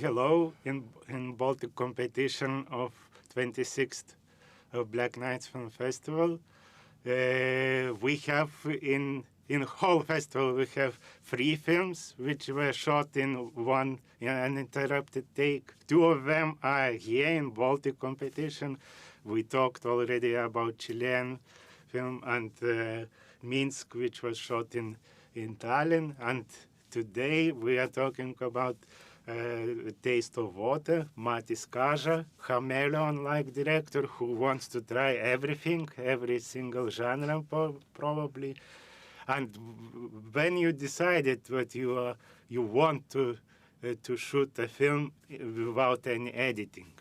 hello in Baltic competition of 26th Black Nights Film Festival. We have in whole festival we have 3 films which were shot in one uninterrupted take. 2 of them are here in Baltic competition. We talked already about Chilean film and Minsk, which was shot in Tallinn. And today we are talking about Taste of Water, Matīss Kaža, chameleon-like director who wants to try everything, every single genre probably. And when you decided that you want to shoot a film without any editing?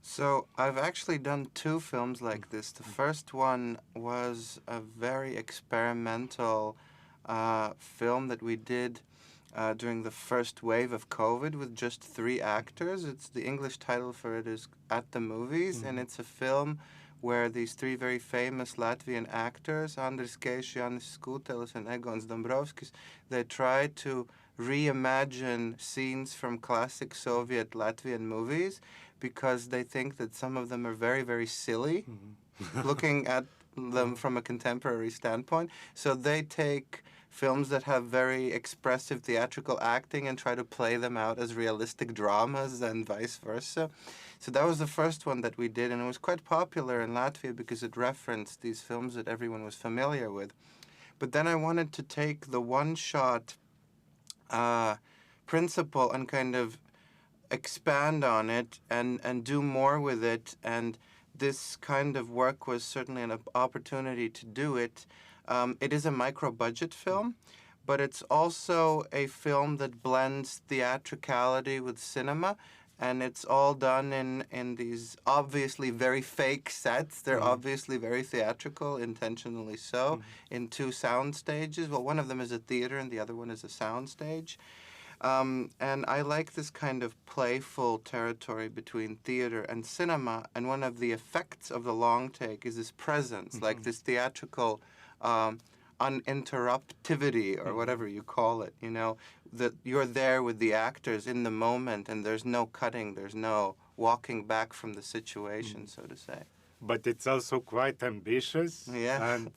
So I've actually done 2 films like this. The first one was a very experimental film that we did during the first wave of COVID with just 3 actors. It's the English title for it is At the Movies, and it's a film where these 3 very famous Latvian actors, Andris Keiš, Jānis Skutelis, and Egons Dombrovskis, they tried to reimagine scenes from classic Soviet Latvian movies because they think that some of them are very, very silly, looking at them from a contemporary standpoint. So they take films that have very expressive theatrical acting and try to play them out as realistic dramas and vice versa. So that was the first one that we did, and it was quite popular in Latvia because it referenced these films that everyone was familiar with. But then I wanted to take the one-shot principle and kind of expand on it and do more with it, and this kind of work was certainly an opportunity to do it. It is a micro-budget film, but it's also a film that blends theatricality with cinema, and it's all done in these obviously very fake sets. They're obviously very theatrical, intentionally so, in 2 sound stages. Well, one of them is a theater and the other one is a sound stage. And I like this kind of playful territory between theater and cinema, and one of the effects of the long take is this presence, like this theatrical uninterruptivity, or whatever you call it, you know, that you're there with the actors in the moment and there's no cutting, there's no walking back from the situation, so to say. But it's also quite ambitious and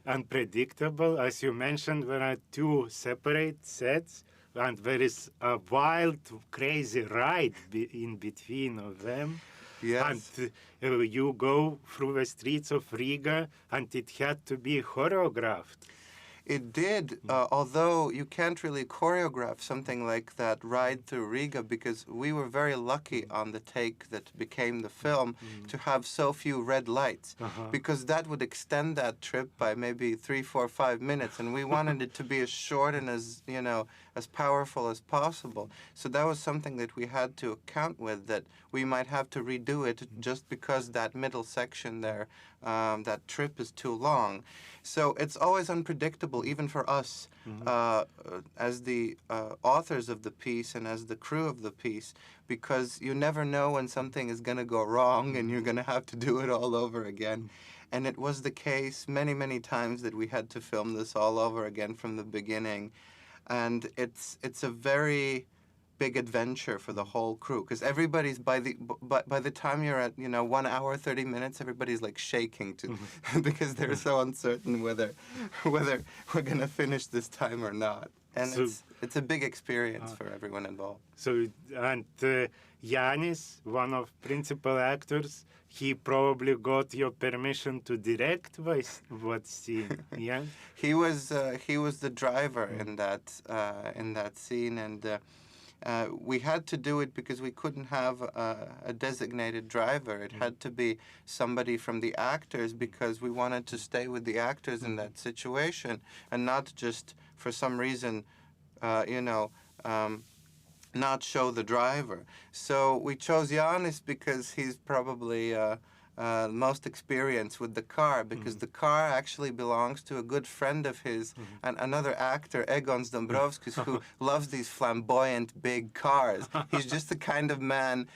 unpredictable. As you mentioned, there are 2 separate sets, and there is a wild, crazy ride in between of them. Yes. And you go through the streets of Riga, and it had to be choreographed. It did, although you can't really choreograph something like that ride through Riga, because we were very lucky on the take that became the film to have so few red lights, because that would extend that trip by maybe 3, 4, 5 minutes, and we wanted it to be as short and as, you know, as powerful as possible. So that was something that we had to account with, that we might have to redo it just because that middle section there, that trip is too long. So it's always unpredictable, even for us, as the authors of the piece and as the crew of the piece, because you never know when something is going to go wrong and you're going to have to do it all over again. And it was the case many, many times that we had to film this all over again from the beginning. And it's a very big adventure for the whole crew, because everybody's by the time you're at 1 hour 30 minutes, everybody's like shaking to because they're so uncertain whether we're gonna finish this time or not, and so, it's a big experience for everyone involved. So and Jānis, one of principal actors, he probably got your permission to direct what scene, yeah? He was the driver in that scene, and we had to do it because we couldn't have a designated driver. It had to be somebody from the actors, because we wanted to stay with the actors in that situation and not just for some reason, not show the driver. So we chose Jānis because he's probably most experience with the car, because the car actually belongs to a good friend of his and another actor, Egons Dombrovskis, who loves these flamboyant big cars. He's just the kind of man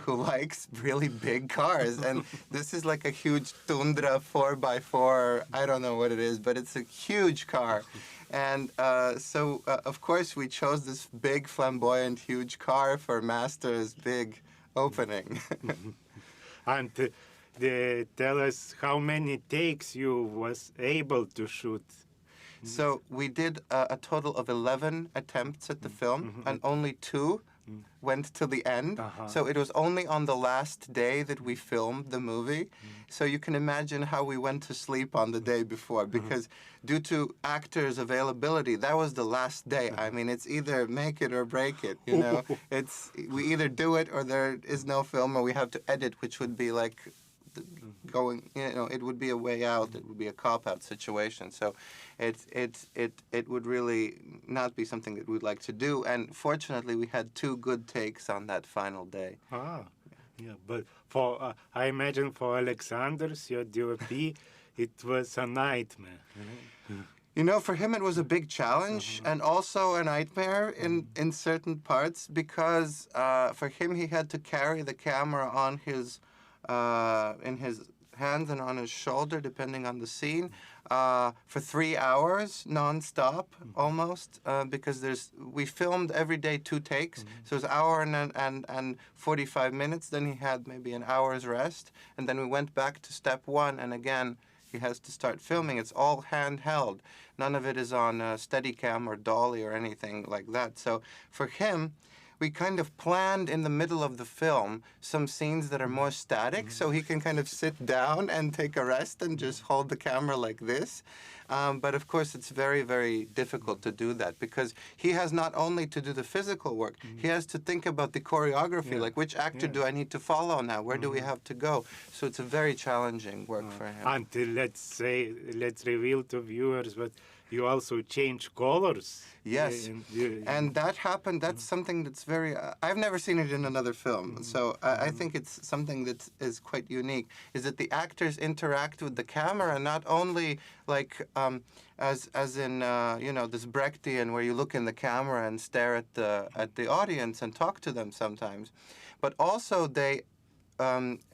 who likes really big cars. And this is like a huge Tundra 4x4, I don't know what it is, but it's a huge car. And so, of course, we chose this big, flamboyant, huge car for Master's big opening. And tell us how many takes you was able to shoot. So we did a total of 11 attempts at the film, and only 2 went to the end. So it was only on the last day that we filmed the movie. So you can imagine how we went to sleep on the day before, because due to actors' availability, that was the last day. I mean, it's either make it or break it, you know. We either do it or there is no film, or we have to edit, which would be like going, you know, it would be a way out. It would be a cop-out situation. So it would really not be something that we'd like to do. And fortunately, we had 2 good takes on that final day. Yeah, but for I imagine for Alexander's, your DOP, it was a nightmare. You know, for him it was a big challenge and also a nightmare in certain parts, because for him he had to carry the camera on his in his hands and on his shoulder, depending on the scene, for 3 hours non-stop almost, because we filmed every day 2 takes, so it was an hour and 45 minutes. Then he had maybe an hour's rest, and then we went back to step 1, and again he has to start filming. It's all handheld. None of it is on Steadicam or dolly or anything like that. So for him, we kind of planned in the middle of the film some scenes that are more static, so he can kind of sit down and take a rest and just hold the camera like this. But of course, it's very, very difficult to do that, because he has not only to do the physical work, he has to think about the choreography, like which actor do I need to follow now? Where do we have to go? So it's a very challenging work for him. Until, let's reveal to viewers, but you also change colors. Yes, and that happened. That's something that's very... I've never seen it in another film, so I think it's something that is quite unique, is that the actors interact with the camera, not only like as in, you know, this Brechtian, where you look in the camera and stare at the audience and talk to them sometimes, but also they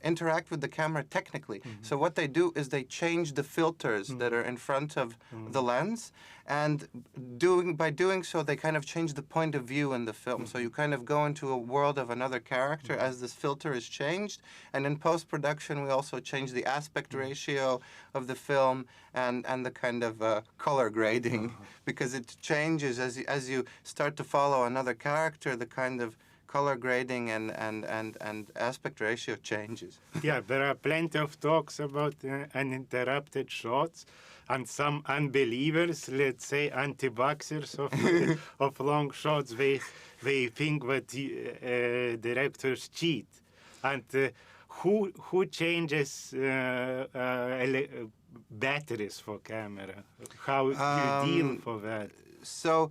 interact with the camera technically. So what they do is they change the filters that are in front of the lens, and by doing so they kind of change the point of view in the film. So you kind of go into a world of another character as this filter is changed, and in post-production we also change the aspect ratio of the film and the kind of color grading, because it changes as you start to follow another character. The kind of color grading and aspect ratio changes. Yeah, there are plenty of talks about uninterrupted shots, and some unbelievers, let's say anti-vaxxers of long shots, they think that directors cheat. And who changes batteries for camera? How do you deal for that? So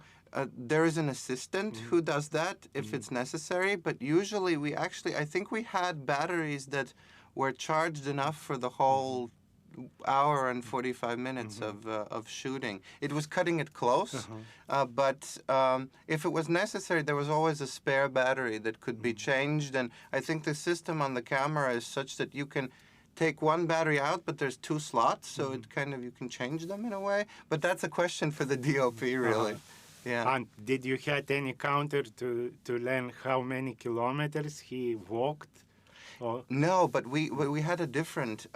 there is an assistant who does that if it's necessary, but usually I think we had batteries that were charged enough for the whole hour and 45 minutes of shooting. It was cutting it close, but if it was necessary, there was always a spare battery that could be changed, and I think the system on the camera is such that you can take one battery out, but there's 2 slots, so it kind of, you can change them in a way, but that's a question for the DOP, really. Yeah. And did you had any counter to learn how many kilometers he walked? Or? No, but we had a different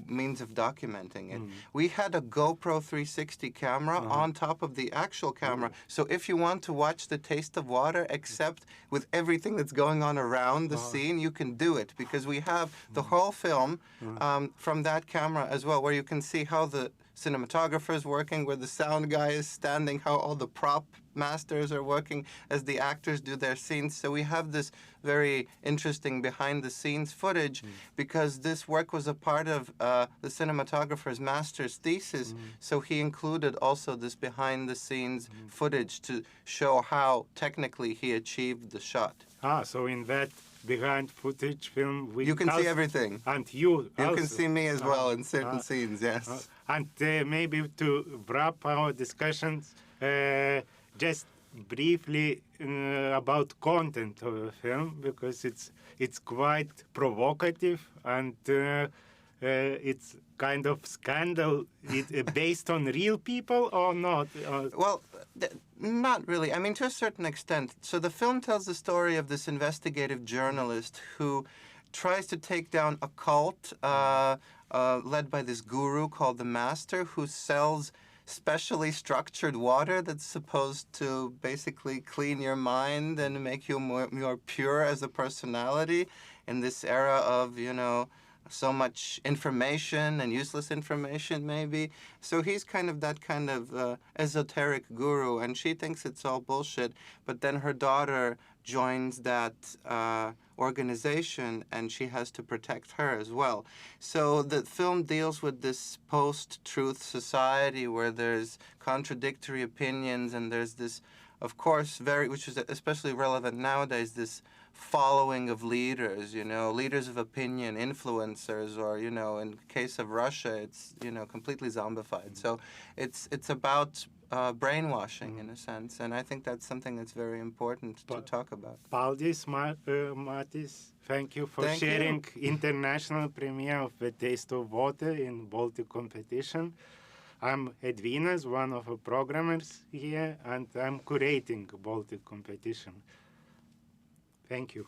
means of documenting it. We had a GoPro 360 camera on top of the actual camera. So if you want to watch the taste of water, except with everything that's going on around the scene, you can do it, because we have the whole film from that camera as well, where you can see how the cinematographer is working, where the sound guy is standing, how all the prop masters are working as the actors do their scenes. So we have this very interesting behind-the-scenes footage, because this work was a part of the cinematographer's master's thesis, so he included also this behind-the-scenes footage to show how technically he achieved the shot. So in that behind footage film. You can see everything. And you also. can see me as well in certain scenes, yes. And maybe to wrap our discussions, just briefly about content of the film, because it's quite provocative and it's kind of scandal. Based on real people or not? Well, not really. I mean, to a certain extent. So the film tells the story of this investigative journalist who tries to take down a cult led by this guru called the Master, who sells specially structured water that's supposed to basically clean your mind and make you more pure as a personality in this era of, so much information and useless information, maybe. So he's kind of that kind of esoteric guru, and she thinks it's all bullshit. But then her daughter joins that organization, and she has to protect her as well. So the film deals with this post-truth society where there's contradictory opinions, and there's this, of course, which is especially relevant nowadays, this following of leaders, leaders of opinion, influencers, or, in case of Russia, it's, completely zombified. So it's about brainwashing, in a sense, and I think that's something that's very important to talk about. Paldies, Matīss. Thank you for sharing international premiere of The Taste of Water in Baltic competition. I'm Edvinas, one of the programmers here, and I'm curating Baltic competition. Thank you.